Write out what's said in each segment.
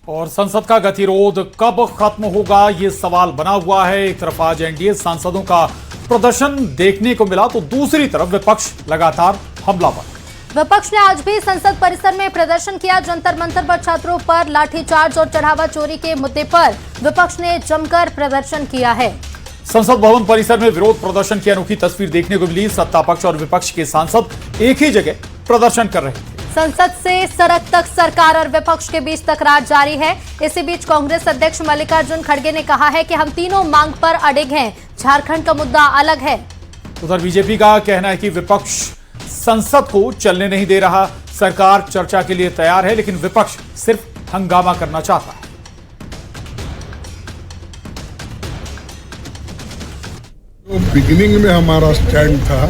और संसद का गतिरोध कब खत्म होगा, ये सवाल बना हुआ है। एक तरफ आज एनडीए सांसदों का प्रदर्शन देखने को मिला तो दूसरी तरफ विपक्ष लगातार हमलावर। विपक्ष ने आज भी संसद परिसर में प्रदर्शन किया। जंतर मंतर पर छात्रों पर लाठीचार्ज और चढ़ावा चोरी के मुद्दे पर विपक्ष ने जमकर प्रदर्शन किया है। संसद भवन परिसर में विरोध प्रदर्शन की अनोखी तस्वीर देखने को मिली। सत्ता पक्ष और विपक्ष के सांसद एक ही जगह प्रदर्शन कर रहे थे। संसद से सड़क तक सरकार और विपक्ष के बीच तकरार जारी है। इसी बीच कांग्रेस अध्यक्ष मल्लिकार्जुन खड़गे ने कहा है कि हम तीनों मांग पर अड़िग हैं, झारखंड का मुद्दा अलग है। उधर बीजेपी का कहना है कि विपक्ष संसद को चलने नहीं दे रहा। सरकार चर्चा के लिए तैयार है, लेकिन विपक्ष सिर्फ हंगामा करना चाहता है। तो बिगिनिंग में हमारा स्टैंड था,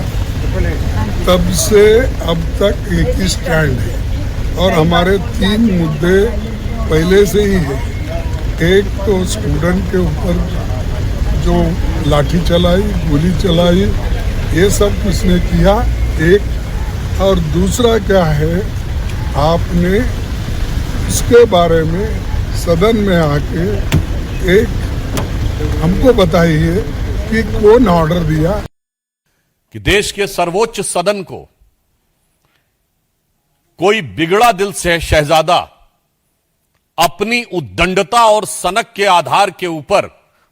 तब से अब तक एक ही स्टैंड है और हमारे 3 मुद्दे पहले से ही है। एक तो स्टूडेंट के ऊपर जो लाठी चलाई, गोली चलाई, ये सब किसने किया, एक। और दूसरा क्या है, आपने इसके बारे में सदन में आके एक हमको बताइए कि कौन ऑर्डर दिया कि देश के सर्वोच्च सदन को कोई बिगड़ा दिल से शहजादा अपनी उद्दंडता और सनक के आधार के ऊपर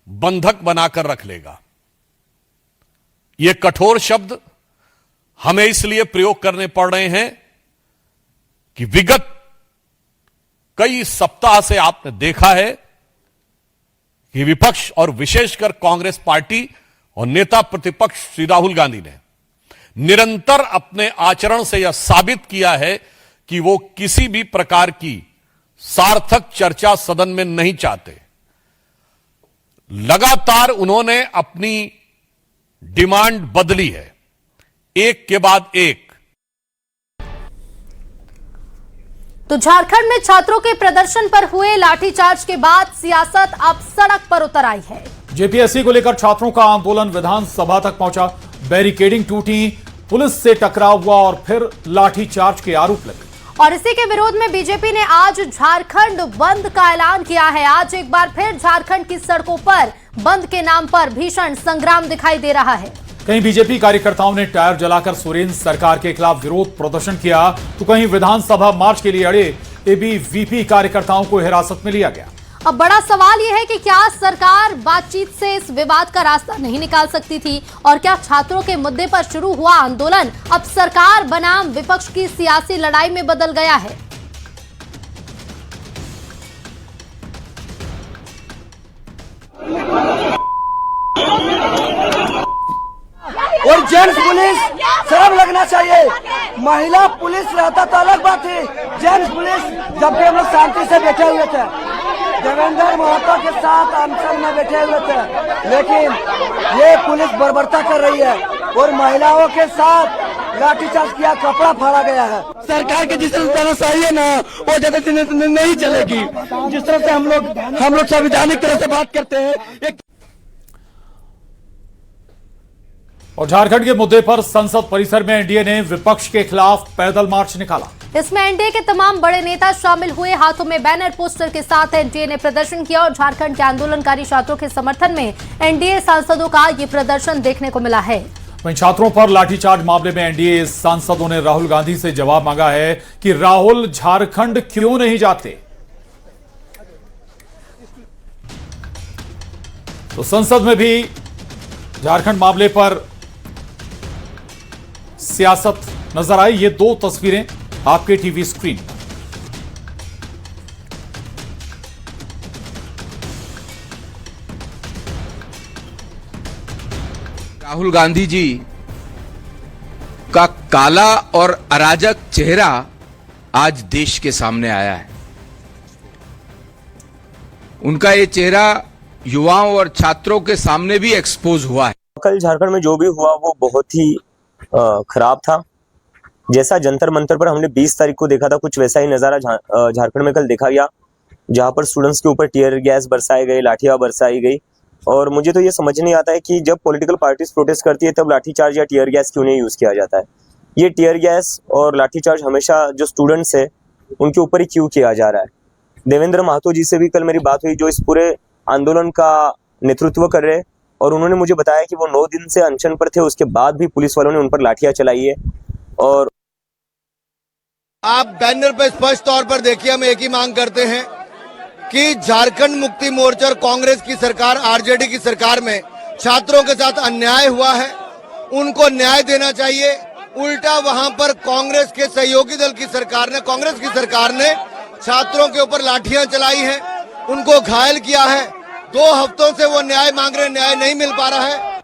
बंधक बनाकर रख लेगा। ये कठोर शब्द हमें इसलिए प्रयोग करने पड़ रहे हैं कि विगत कई सप्ताह से आपने देखा है कि विपक्ष और विशेषकर कांग्रेस पार्टी और नेता प्रतिपक्ष श्री राहुल गांधी ने निरंतर अपने आचरण से यह साबित किया है कि वो किसी भी प्रकार की सार्थक चर्चा सदन में नहीं चाहते। लगातार उन्होंने अपनी डिमांड बदली है, एक के बाद एक। तो झारखंड में छात्रों के प्रदर्शन पर हुए लाठीचार्ज के बाद सियासत अब सड़क पर उतर आई है। जेपीएससी को लेकर छात्रों का आंदोलन विधानसभा तक पहुंचा। बैरिकेडिंग टूटी, पुलिस से टकराव हुआ और फिर लाठीचार्ज के आरोप लगे। और इसी के विरोध में बीजेपी ने आज झारखंड बंद का ऐलान किया है। आज एक बार फिर झारखंड की सड़कों पर बंद के नाम पर भीषण संग्राम दिखाई दे रहा है। कहीं बीजेपी कार्यकर्ताओं ने टायर जलाकर सोरेन सरकार के खिलाफ विरोध प्रदर्शन किया, तो कहीं विधानसभा मार्च के लिए अड़े एबीवीपी कार्यकर्ताओं को हिरासत में लिया गया। अब बड़ा सवाल यह है कि क्या सरकार बातचीत से इस विवाद का रास्ता नहीं निकाल सकती थी, और क्या छात्रों के मुद्दे पर शुरू हुआ आंदोलन अब सरकार बनाम विपक्ष की सियासी लड़ाई में बदल गया है। और जेंट्स पुलिस शर्म लगना चाहिए। महिला पुलिस रहता तो अलग बात है, जेंट्स पुलिस। जबकि हम लोग शांति से बैठे हुए थे, देवेंद्र महतो के साथ अनशन में बैठे हुए थे, लेकिन ये पुलिस बर्बरता कर रही है और महिलाओं के साथ लाठीचार्ज किया, कपड़ा फाड़ा गया है। सरकार के जिस तरह से सही है ना, वो ज्यादा दिन नहीं चलेगी। जिस तरह से हम लोग संवैधानिक तरह से बात करते हैं। और झारखंड के मुद्दे पर संसद परिसर में एनडीए ने विपक्ष के खिलाफ पैदल मार्च निकाला। इसमें एनडीए के तमाम बड़े नेता शामिल हुए। हाथों में बैनर पोस्टर के साथ एनडीए ने प्रदर्शन किया और झारखंड के आंदोलनकारी छात्रों के समर्थन में एनडीए सांसदों का ये प्रदर्शन देखने को मिला है। वहीं छात्रों पर लाठीचार्ज मामले में एनडीए सांसदों ने राहुल गांधी से जवाब मांगा है कि राहुल झारखंड क्यों नहीं जाते। तो संसद में भी झारखंड मामले पर सियासत नजर आई। ये 2 तस्वीरें आपके टीवी स्क्रीन पर। राहुल गांधी जी का काला और अराजक चेहरा आज देश के सामने आया है। उनका ये चेहरा युवाओं और छात्रों के सामने भी एक्सपोज हुआ है। कल झारखंड में जो भी हुआ वो बहुत ही खराब था। जैसा जंतर मंतर पर हमने 20 तारीख को देखा था, कुछ वैसा ही नज़ारा झारखंड में कल देखा गया, जहां पर स्टूडेंट्स के ऊपर टीयर गैस बरसाए गए, लाठियां बरसाई गई। और मुझे तो ये समझ नहीं आता है कि जब पॉलिटिकल पार्टीज प्रोटेस्ट करती है तब लाठीचार्ज या टीयर गैस क्यों नहीं यूज़ किया जाता है। ये टीयर गैस और लाठीचार्ज हमेशा जो स्टूडेंट्स है उनके ऊपर ही क्यों किया जा रहा है। देवेंद्र महतो जी से भी कल मेरी बात हुई, जो इस पूरे आंदोलन का नेतृत्व कर रहे हैं, और उन्होंने मुझे बताया कि वो 9 दिन से अनशन पर थे, उसके बाद भी पुलिस वालों ने उन पर लाठियां चलाई है। और आप बैनर पर स्पष्ट तौर पर देखिए, हम एक ही मांग करते हैं कि झारखंड मुक्ति मोर्चा और कांग्रेस की सरकार, आरजेडी की सरकार में छात्रों के साथ अन्याय हुआ है, उनको न्याय देना चाहिए। उल्टा वहां पर कांग्रेस के सहयोगी दल की सरकार ने, कांग्रेस की सरकार ने छात्रों के ऊपर लाठियां चलाई हैं, उनको घायल किया है। 2 हफ्तों से वो न्याय मांग रहे, न्याय नहीं मिल पा रहा है।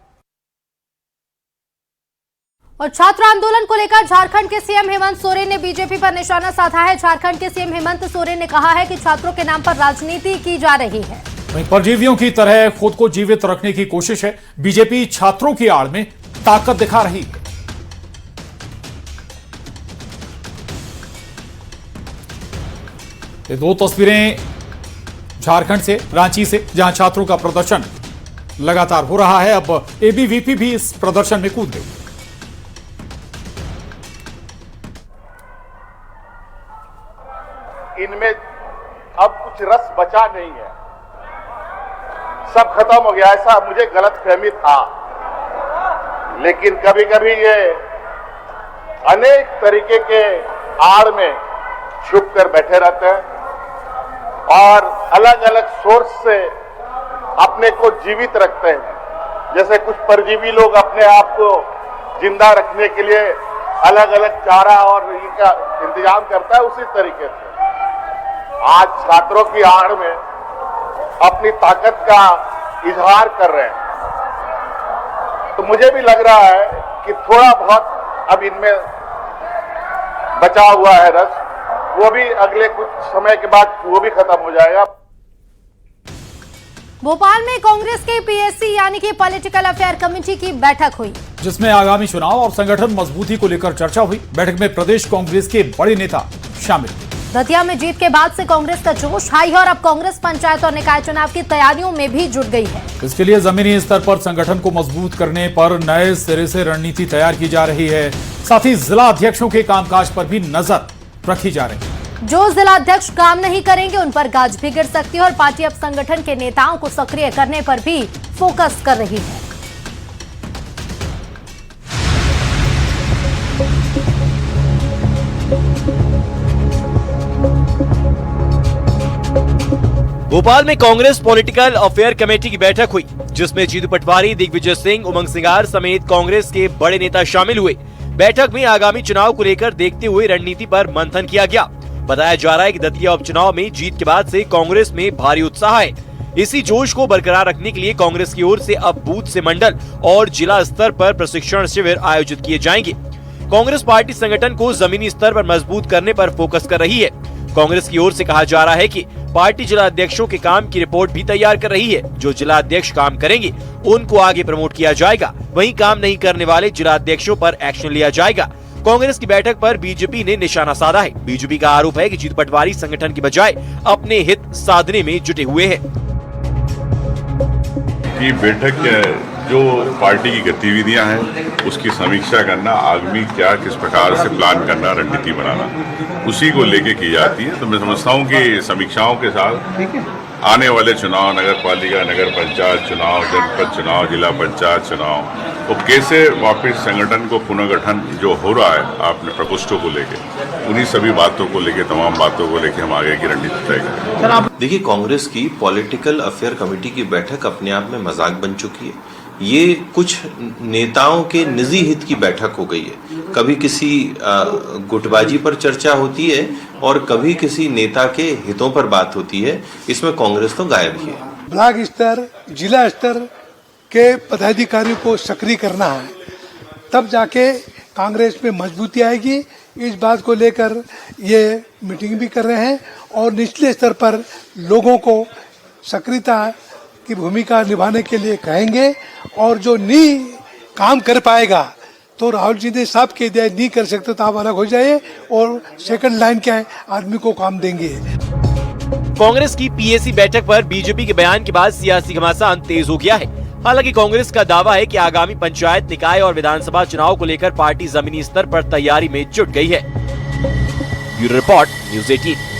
और छात्र आंदोलन को लेकर झारखंड के सीएम हेमंत सोरेन ने बीजेपी पर निशाना साधा है। झारखंड के सीएम हेमंत सोरेन ने कहा है कि छात्रों के नाम पर राजनीति की जा रही है। वहीं परजीवियों की तरह खुद को जीवित रखने की कोशिश है। बीजेपी छात्रों की आड़ में ताकत दिखा रही है। ये 2 तस्वीरें झारखंड से, रांची से, जहां छात्रों का प्रदर्शन लगातार हो रहा है। अब एबीवीपी भी इस प्रदर्शन में कूद गई। इनमें अब कुछ रस बचा नहीं है, सब खत्म हो गया, ऐसा मुझे गलतफहमी था। लेकिन कभी कभी ये अनेक तरीके के आड़ में छुप कर बैठे रहते हैं और अलग अलग सोर्स से अपने को जीवित रखते हैं। जैसे कुछ परजीवी लोग अपने आप को जिंदा रखने के लिए अलग अलग चारा और इनका इंतजाम करता है, उसी तरीके से आज छात्रों की आड़ में अपनी ताकत का इजहार कर रहे हैं। तो मुझे भी लग रहा है कि थोड़ा बहुत अब इनमें बचा हुआ है रस, वो भी अगले कुछ समय के बाद वो भी खत्म हो जाएगा। भोपाल में कांग्रेस के पीएससी यानी कि पॉलिटिकल अफेयर कमेटी की बैठक हुई, जिसमें आगामी चुनाव और संगठन मजबूती को लेकर चर्चा हुई। बैठक में प्रदेश कांग्रेस के बड़े नेता शामिल। दतिया में जीत के बाद से कांग्रेस का जोश हाई है और अब कांग्रेस पंचायत और निकाय चुनाव की तैयारियों में भी जुट गई है। इसके लिए जमीनी स्तर पर संगठन को मजबूत करने पर नए सिरे से रणनीति तैयार की जा रही है। साथ ही जिला अध्यक्षों के कामकाज पर भी नजर रखी जा रही है। जो जिला अध्यक्ष काम नहीं करेंगे उन पर गाज भी गिर सकती है और पार्टी अब संगठन के नेताओं को सक्रिय करने पर भी फोकस कर रही है। भोपाल में कांग्रेस पॉलिटिकल अफेयर कमेटी की बैठक हुई, जिसमें जीतू पटवारी, दिग्विजय सिंह, उमंग सिंगार समेत कांग्रेस के बड़े नेता शामिल हुए। बैठक में आगामी चुनाव को लेकर देखते हुए रणनीति पर मंथन किया गया। बताया जा रहा है कि दतिया उपचुनाव में जीत के बाद से कांग्रेस में भारी उत्साह है। इसी जोश को बरकरार रखने के लिए कांग्रेस की ओर से अब बूथ से मंडल और जिला स्तर पर प्रशिक्षण शिविर आयोजित किए जाएंगे। कांग्रेस पार्टी संगठन को जमीनी स्तर पर मजबूत करने पर फोकस कर रही है। कांग्रेस की ओर से कहा जा रहा है कि पार्टी जिला अध्यक्षों के काम की रिपोर्ट भी तैयार कर रही है। जो जिला अध्यक्ष काम करेंगे उनको आगे प्रमोट किया जाएगा, वहीं काम नहीं करने वाले जिला अध्यक्षों पर एक्शन लिया जाएगा। कांग्रेस की बैठक पर बीजेपी ने निशाना साधा है। बीजेपी का आरोप है कि जीतू पटवारी संगठन की बजाय अपने हित साधने में जुटे हुए हैं। ये बैठक जो पार्टी की गतिविधियां हैं उसकी समीक्षा करना, आगामी क्या किस प्रकार से प्लान करना, रणनीति बनाना, उसी को लेके की जाती है। तो मैं समझता हूँ कि समीक्षाओं के साथ आने वाले चुनाव, नगर पालिका, नगर पंचायत चुनाव, जनपद चुनाव, जिला पंचायत चुनाव, वो कैसे वापस संगठन को पुनर्गठन जो हो रहा है आपने प्रकोष्ठों को लेके, उन्हीं सभी बातों को लेके, तमाम बातों को लेके हम आगे की रणनीति तय करेंगे। देखिए, कांग्रेस की पॉलिटिकल अफेयर कमेटी की बैठक अपने आप में मजाक बन चुकी है। ये कुछ नेताओं के निजी हित की बैठक हो गई है। कभी किसी गुटबाजी पर चर्चा होती है और कभी किसी नेता के हितों पर बात होती है। इसमें कांग्रेस तो गायब ही है। ब्लॉक स्तर, जिला स्तर के पदाधिकारियों को सक्रिय करना है, तब जाके कांग्रेस में मजबूती आएगी। इस बात को लेकर ये मीटिंग भी कर रहे हैं और निचले स्तर पर लोगों को सक्रियता की भूमिका निभाने के लिए कहेंगे। और जो नहीं काम कर पाएगा तो राहुल जी ने साफ कह दिया, नहीं कर सकते तो आप अलग हो जाइए और सेकंड लाइन के आदमी को काम देंगे। कांग्रेस की पीएसी बैठक पर बीजेपी के बयान के बाद सियासी घमासान तेज हो गया है। हालांकि कांग्रेस का दावा है कि आगामी पंचायत, निकाय और विधानसभा चुनाव को लेकर पार्टी जमीनी स्तर पर तैयारी में जुट गई है। Bureau report, news 18।